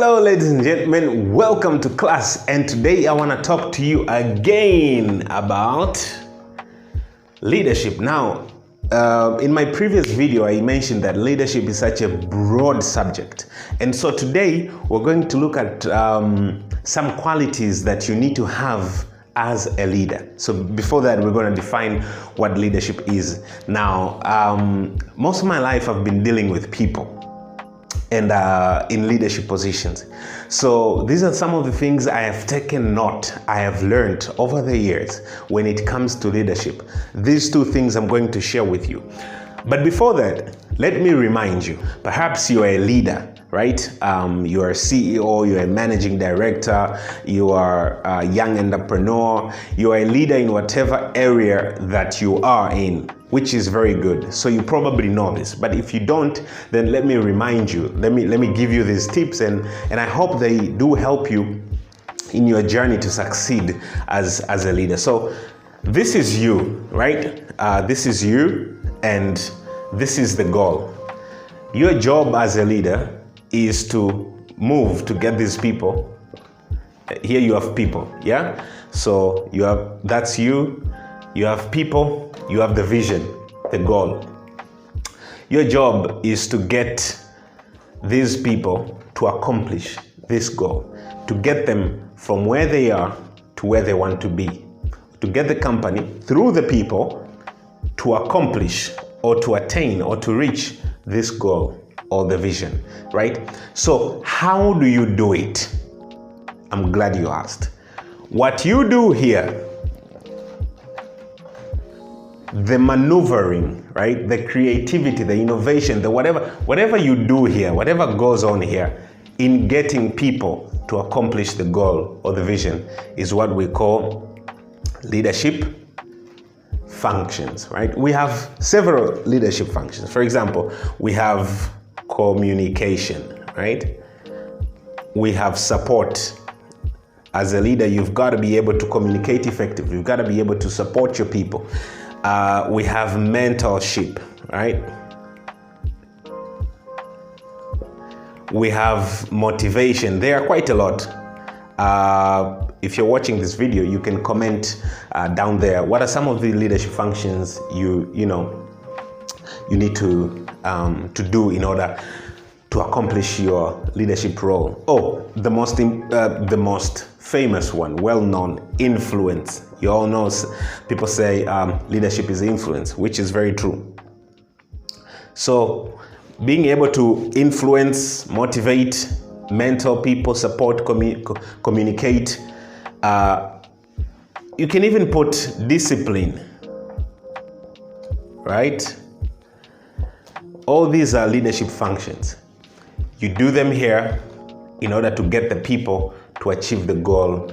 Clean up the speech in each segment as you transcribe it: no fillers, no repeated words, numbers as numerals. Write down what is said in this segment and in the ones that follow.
Hello ladies and gentlemen, welcome to class, and today I want to talk to you again about leadership. Now, in my previous video I mentioned that leadership is such a broad subject, and so today we're going to look at some qualities that you need to have as a leader. So before that, we're going to define what leadership is. Now, most of my life I've been dealing with people and in leadership positions. So these are some of the things I have taken note, I have learned over the years when it comes to leadership. These two things I'm going to share with you. But before that, let me remind you, perhaps you are a leader, right? You are a CEO, you are a managing director, you are a young entrepreneur, you are a leader in whatever area that you are in, which is very good. So you probably know this, but if you don't, then let me remind you, let me give you these tips, and I hope they do help you in your journey to succeed as a leader. So this is you, right? This is you, and this is the goal. Your job as a leader is to move to get these people. Here you have people, yeah? So that's you have people, you have the vision, the goal. Your job is to get these people to accomplish this goal, to get them from where they are to where they want to be, to get the company through the people to accomplish or to attain or to reach this goal or the vision, right? So how do you do it? I'm glad you asked. What you do here, the maneuvering, right? The creativity, the innovation, the whatever you do here, whatever goes on here in getting people to accomplish the goal or the vision is what we call leadership functions, right? We have several leadership functions. For example, we have communication, right? We have support. As a leader, you've got to be able to communicate effectively. You've got to be able to support your people. We have mentorship, right? We have motivation. There are quite a lot. If you're watching this video, you can comment down there. What are some of the leadership functions you need to do in order to accomplish your leadership role? Oh, the most famous one, well-known, influence. You all know, people say leadership is influence, which is very true. So being able to influence, motivate, mentor people, support, communicate. You can even put discipline, right? All these are leadership functions. You do them here in order to get the people to achieve the goal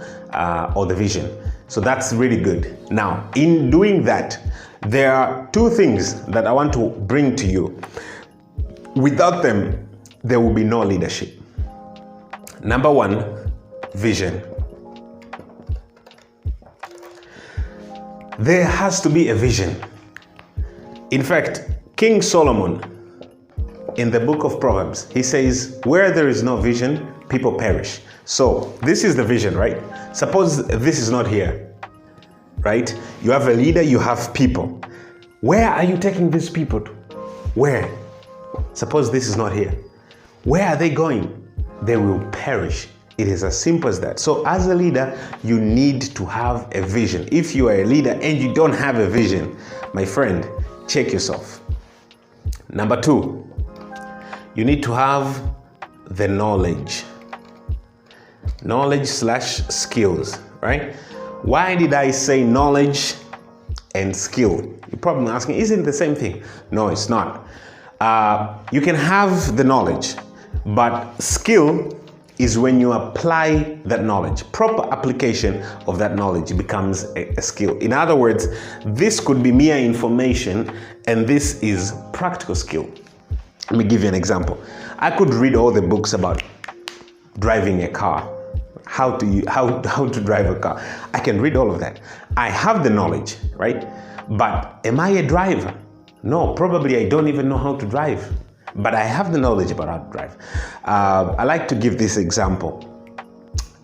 or the vision. So that's really good. Now, in doing that, there are two things that I want to bring to you. Without them, there will be no leadership. Number one, vision. There has to be a vision. In fact, King Solomon, in the book of Proverbs, he says, where there is no vision, people perish. So this is the vision, right? Suppose this is not here, right? You have a leader, you have people. Where are you taking these people to? Where? Suppose this is not here. Where are they going? They will perish. It is as simple as that. So as a leader, you need to have a vision. If you are a leader and you don't have a vision, my friend, check yourself. Number two, you need to have the knowledge. Knowledge/skills, right? Why did I say knowledge and skill? You're probably asking, isn't it the same thing? No, it's not. You can have the knowledge, but skill is when you apply that knowledge. Proper application of that knowledge becomes a skill. In other words, this could be mere information, and this is practical skill. Let me give you an example. I could read all the books about driving a car, how to drive a car. I can read all of that. I have the knowledge, right? But am I a driver? No, probably I don't even know how to drive. but I have the knowledge about how to drive. I like to give this example.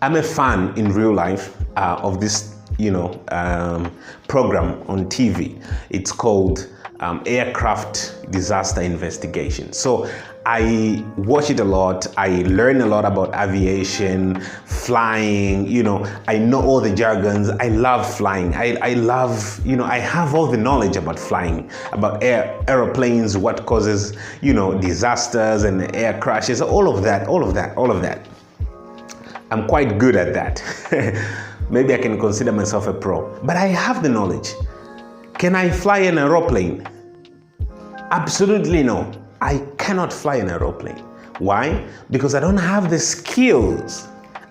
I'm a fan in real life of this, program on TV. It's called Aircraft Disaster Investigation. So I watch it a lot. I learn a lot about aviation, flying, I know all the jargons. I love flying. I love, I have all the knowledge about flying, about aeroplanes, what causes, disasters and air crashes, all of that. I'm quite good at that. Maybe I can consider myself a pro, but I have the knowledge. Can I fly an aeroplane? Absolutely no. I cannot fly an aeroplane. Why? Because I don't have the skills.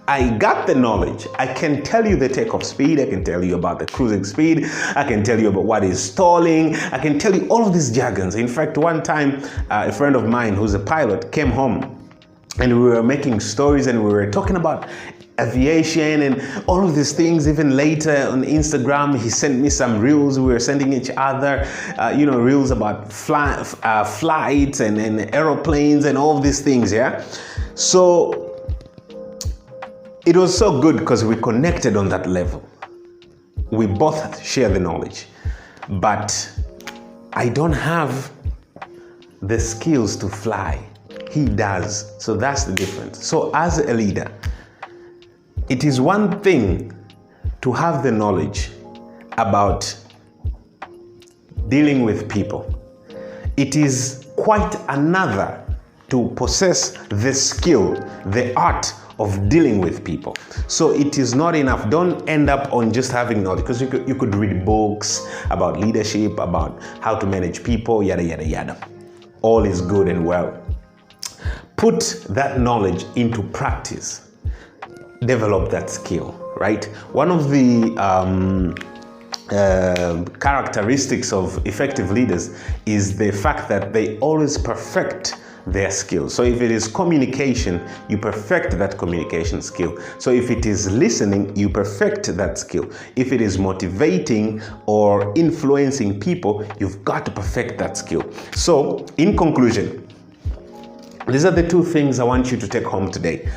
I got the knowledge. I can tell you the takeoff speed. I can tell you about the cruising speed. I can tell you about what is stalling. I can tell you all of these jargons. In fact, one time, a friend of mine who's a pilot came home and we were making stories and we were talking about aviation and all of these things. Even later on Instagram, he sent me some reels. We were sending each other, reels about flights and aeroplanes and all of these things, yeah? So it was so good because we connected on that level. We both share the knowledge, but I don't have the skills to fly. He does. So that's the difference. So as a leader, it is one thing to have the knowledge about dealing with people. It is quite another to possess the skill, the art of dealing with people. So it is not enough. Don't end up on just having knowledge, because you could read books about leadership, about how to manage people, yada, yada, yada. All is good and well. Put that knowledge into practice. Develop that skill, right? One of the characteristics of effective leaders is the fact that they always perfect their skills. So if it is communication, you perfect that communication skill. So if it is listening, you perfect that skill. If it is motivating or influencing people, you've got to perfect that skill. So in conclusion, these are the two things I want you to take home today.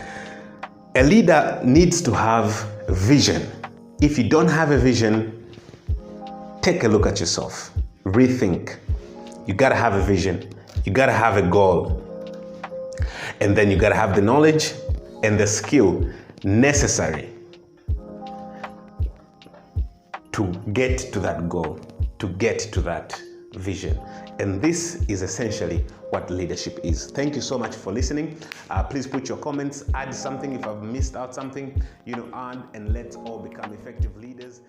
A leader needs to have vision. If you don't have a vision, take a look at yourself. Rethink. You gotta have a vision. You gotta have a goal. And then you gotta have the knowledge and the skill necessary to get to that goal, to get to that vision. And this is essentially what leadership is. Thank you so much for listening. Please put your comments, add something if I've missed out something, add, and let's all become effective leaders.